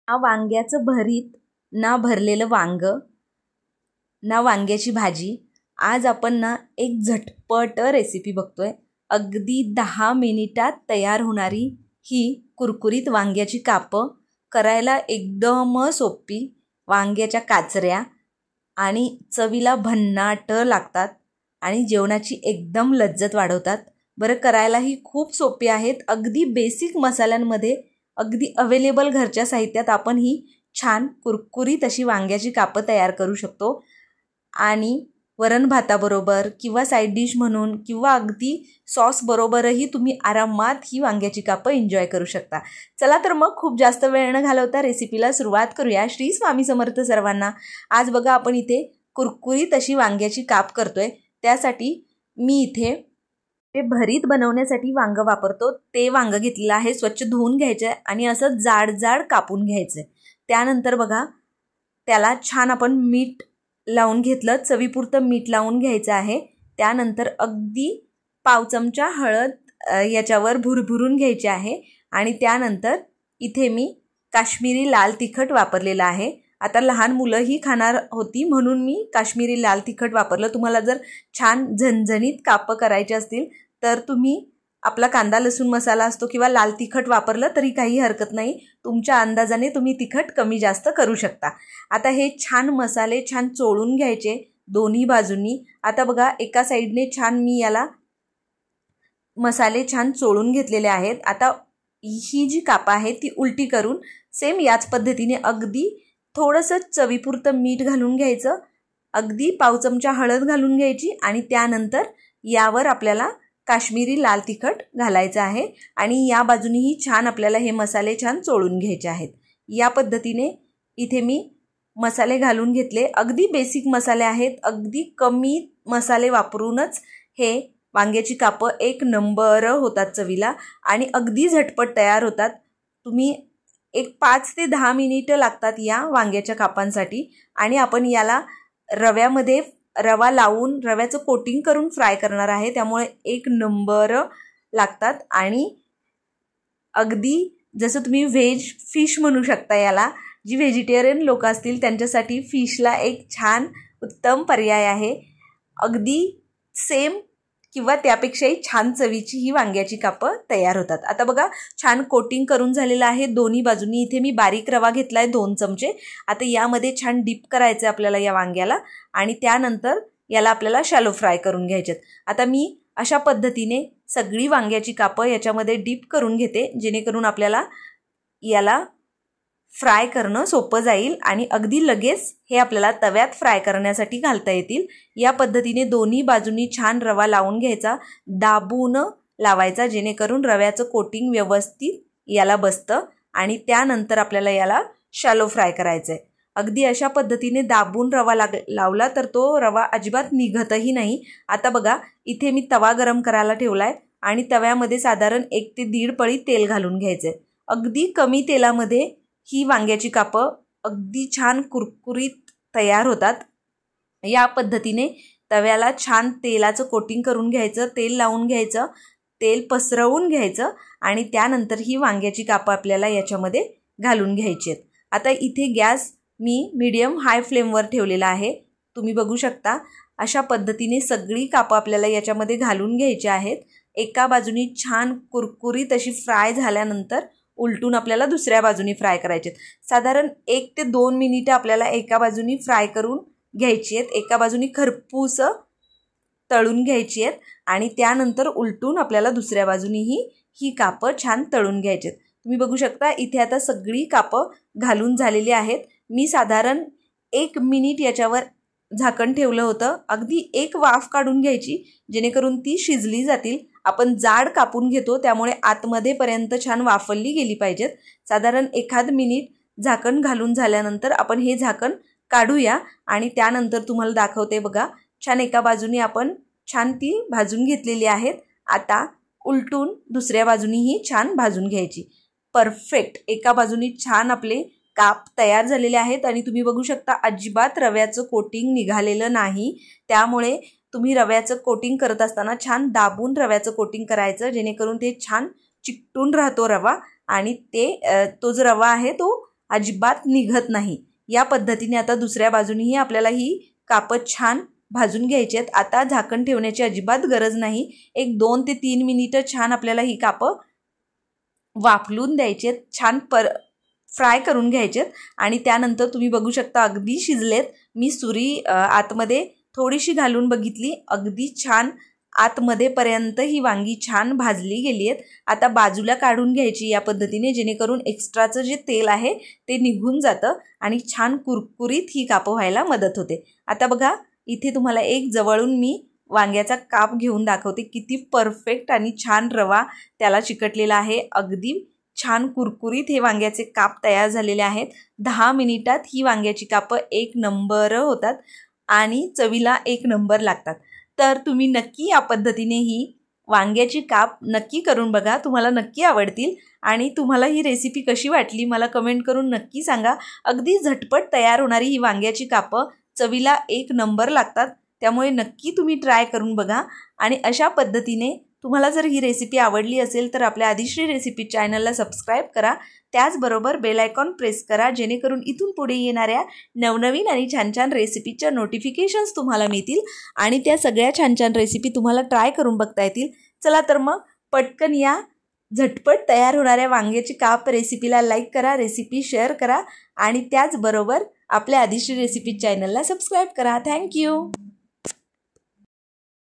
ना वांग्याचं भरीत, ना भरलेलं वांग, ना वांग्याची भाजी। आज आपण ना एक झटपट रेसिपी बघतोय। अगदी 10 मिनिटात तयार होणारी ही कुरकुरीत वांग्याची कापं, करायला एकदम सोपी वांग्याच्या काचऱ्या आणि चवीला भन्नाट लागतात आणि जेवणाची एकदम लज्जत वाढवतात। बरं, करायलाही खूप सोपी आहेत। अगदी बेसिक मसाल्यांमध्ये, अगदी अवेलेबल घरच्या साहित्यात आपण ही छान कुरकुरीत अशी वांग्याची कापं तयार करू शकतो आणि वरण भाताबरोबर किंवा साईड डिश म्हणून किंवा अगदी सॉस बरोबरही तुम्ही आरामात ही वांग्याची कापं एन्जॉय करू शकता। चला तर मग खूप जास्त वेळ न घालवता रेसिपीला सुरुवात करूया। श्री स्वामी समर्थ सर्वांना। आज बघा आपण इथे कुरकुरीत अशी वांग्याची काप करतोय। त्यासाठी मी इथे ते भरीत बनवण्यासाठी वांग वापरतो ते वांग घेतलेलं आहे। स्वच्छ धुवून घ्यायचं आणि असं जाड जाड कापून घ्यायचं। त्यानंतर बघा त्याला छान आपण मीठ लावून घेतलं, चवीपुरतं मीठ लावून घ्यायचं आहे। त्यानंतर अगदी पाव चमचा हळद याच्यावर भुरभुरून घ्यायची आहे आणि त्यानंतर इथे मी काश्मीरी लाल तिखट वापरलेलं आहे। आता लहान मुलं ही खाणार होती म्हणून मी काश्मीरी लाल तिखट वापरलं। तुम्हाला जर छान झणझणीत कापं करायचे असतील तर तुम्ही आपला कांदा लसूण मसाला असतो किंवा लाल तिखट वापरलं तरी काही हरकत नाही। तुमच्या अंदाजाने तुम्ही तिखट कमी जास्त करू शकता। आता हे छान मसाले छान चोळून घ्यायचे दोन्ही बाजूंनी। आता बघा एका साईडने छान मी याला मसाले छान चोळून घेतलेले आहेत। आता ही जी कापं आहे ती उलटी करून सेम याच पद्धतीने अगदी थोडंसं चवीपुरतं मीठ घालून घ्यायचं, अगदी पाव चमचा हळद घालून घ्यायची आणि त्यानंतर यावर आपल्याला काश्मीरी लाल तिखट घालायचं आहे आणि या बाजूनीही छान आपल्याला हे मसाले छान चोळून घ्यायचे आहेत। या पद्धतीने इथे मी मसाले घालून घेतले। अगदी बेसिक मसाले आहेत, अगदी कमी मसाले वापरूनच हे वांग्याची कापं एक नंबर होतात चवीला आणि अगदी झटपट तयार होतात। तुम्ही एक 5 ते 10 मिनिटं लागतात या वांग्याच्या कापांसाठी आणि आपण याला रव्यामध्ये रवा लावून रव्याचं कोटिंग करून फ्राय करणार आहे, त्यामुळे एक नंबर लागतात आणि अगदी जसं तुम्ही व्हेज फिश म्हणू शकता याला। जी व्हेजिटेरियन लोक असतील त्यांच्यासाठी फिशला एक छान उत्तम पर्याय आहे। अगदी सेम किंवा त्यापेक्षाही छान चवीची ही वांग्याची कापं तयार होतात। आता बघा छान कोटिंग करून झालेलं आहे दोन्ही बाजूनी। इथे मी बारीक रवा घेतलाय 2 चमचे। आता यामध्ये छान डीप करायचं आपल्याला या वांग्याला आणि त्यानंतर याला आपल्याला शॅलो फ्राय करून घ्यायचेत। आता मी अशा पद्धतीने सगळी वांग्याची कापं याच्यामध्ये डीप करून घेते जेणेकरून आपल्याला याला फ्राय करणं सोपं जाईल आणि अगदी लगेच हे आपल्याला तव्यात फ्राय करण्यासाठी घालता येतील। या पद्धतीने दोन्ही बाजूंनी छान रवा लावून घ्यायचा, दाबून लावायचा जेणेकरून रव्याचं कोटिंग व्यवस्थित याला बसतं आणि त्यानंतर आपल्याला याला शॅलो फ्राय करायचं आहे। अगदी अशा पद्धतीने दाबून रवा लावला तर तो रवा अजिबात निघतही नाही। आता बघा इथे मी तवा गरम करायला ठेवलाय आणि तव्यामध्ये साधारण 1 ते 1.5 पळी तेल घालून घ्यायचंय। अगदी कमी तेलामध्ये ही वांग्याची कापं अगदी छान कुरकुरीत तयार होतात। या पद्धतीने तव्याला छान तेलाचं कोटिंग करून घ्यायचं, तेल लावून घ्यायचं, तेल पसरवून घ्यायचं आणि त्यानंतर ही वांग्याची कापं आपल्याला याच्यामध्ये घालून घ्यायची आहेत। आता इथे गॅस मी मीडियम हाय फ्लेमवर ठेवलेला आहे, तुम्ही बघू शकता। अशा पद्धतीने सगळी कापं आपल्याला याच्यामध्ये घालून घ्यायची आहेत। एका बाजूनी छान कुरकुरीत अशी फ्राय झाल्यानंतर उलटून आपल्याला दुसऱ्या बाजूनी फ्राय करायचे आहेत। साधारण 1 ते 2 मिनिटं आपल्याला एका बाजूनी फ्राय करून घ्यायची आहेत, एका बाजूनी खरपूस तळून घ्यायची आहेत आणि त्यानंतर उलटून आपल्याला दुसऱ्या बाजूनीही ही कापं छान तळून घ्यायची आहेत। तुम्ही बघू शकता इथे आता सगळी कापं घालून झालेली आहेत। मी साधारण 1 मिनिट याच्यावर झाकण ठेवलं होतं, अगदी एक वाफ काढून घ्यायची जेणेकरून ती शिजली जातील। आपण जाड कापून घेतो त्यामुळे आतमध्ये पर्यंत छान वाफवली गेली पाहिजेत। साधारण 1 मिनिट झाकण घालून झाल्यानंतर आपण हे झाकण काढूया आणि त्यानंतर तुम्हाला दाखवते बघा छान एका बाजूनी आपण छान ती भाजून घेतलेली आहेत। आता उलटून दुसऱ्या बाजूनीही छान भाजून घ्यायची। परफेक्ट एका बाजूनी छान आपले काप तयार झालेले आहेत आणि तुम्ही बघू शकता अजिबात रव्याचं कोटिंग निघालेलं नाही, त्यामुळे तुम्ही रव्याचं कोटिंग करत असताना छान दाबून रव्याचं कोटिंग करायचं जेणेकरून ते छान चिकटून राहतो रवा आणि तो जो रवा आहे तो अजिबात निघत नाही. या पद्धतीने आता दुसऱ्या बाजूनेही आपल्याला ही कापं छान भाजून घ्यायची आहेत. आता झाकण ठेवण्याची अजिबात गरज नाही. एक 2 ते 3 मिनिटं छान आपल्याला ही कापं वाफलून द्यायची आहेत, छान फ्राय करून घ्यायचे आहेत. आणि त्यानंतर तुम्ही बघू शकता अगदी शिजलेत. मी सुरी आतमध्ये थोडीशी घालून बघितली, अगदी छान आतमध्ये पर्यंत ही वांगी छान भाजली गेली आहेत. आता बाजूला काढून घ्यायची या पद्धतीने, जेणेकरून एक्स्ट्राचं जे तेल आहे ते निघून जातं आणि छान कुरकुरीत ही कापं व्हायला मदत होते. आता बघा इथे तुम्हाला एक जवळून मी वांग्याचा काप घेऊन दाखवते. किती परफेक्ट आणि छान रवा त्याला चिकटलेला आहे. अगदी छान कुरकुरीत हे वांग्याचे काप तयार झालेले आहेत. 10 मिनिटात ही वांग्याची कापं एक नंबर होतात आणि चवीला एक नंबर लागतात. तर तुम्ही नक्की या पद्धतीने ही वांग्याची काप नक्की करून बघा, तुम्हाला नक्की आवडतील. आणि तुम्हाला ही रेसिपी कशी वाटली मला कमेंट करून नक्की सांगा. अगदी झटपट तयार होणारी ही वांग्याची कापं चवीला एक नंबर लागतात. त्यामुळे नक्की तुम्ही ट्राय करून बघा. आणि अशा पद्धतीने तुम्हाला जर ही रेसिपी आवडली असेल तर आपल्या आदिश्री रेसिपी चॅनलला सबस्क्राईब करा. त्याचबरोबर बेल आयकॉन प्रेस करा, जेणेकरून इथून पुढे येणाऱ्या नवनवीन आणि छान छान रेसिपीच्या नोटिफिकेशन्स तुम्हाला मिळतील आणि त्या सगळ्या छान छान रेसिपी तुम्हाला ट्राय करून बघता येतील. चला तर मग पटकन या झटपट तयार होणाऱ्या वांग्याची काप रेसिपीला लाईक करा, रेसिपी शेअर करा आणि त्याचबरोबर आपल्या आदिश्री रेसिपी चॅनलला सबस्क्राईब करा. थँक्यू.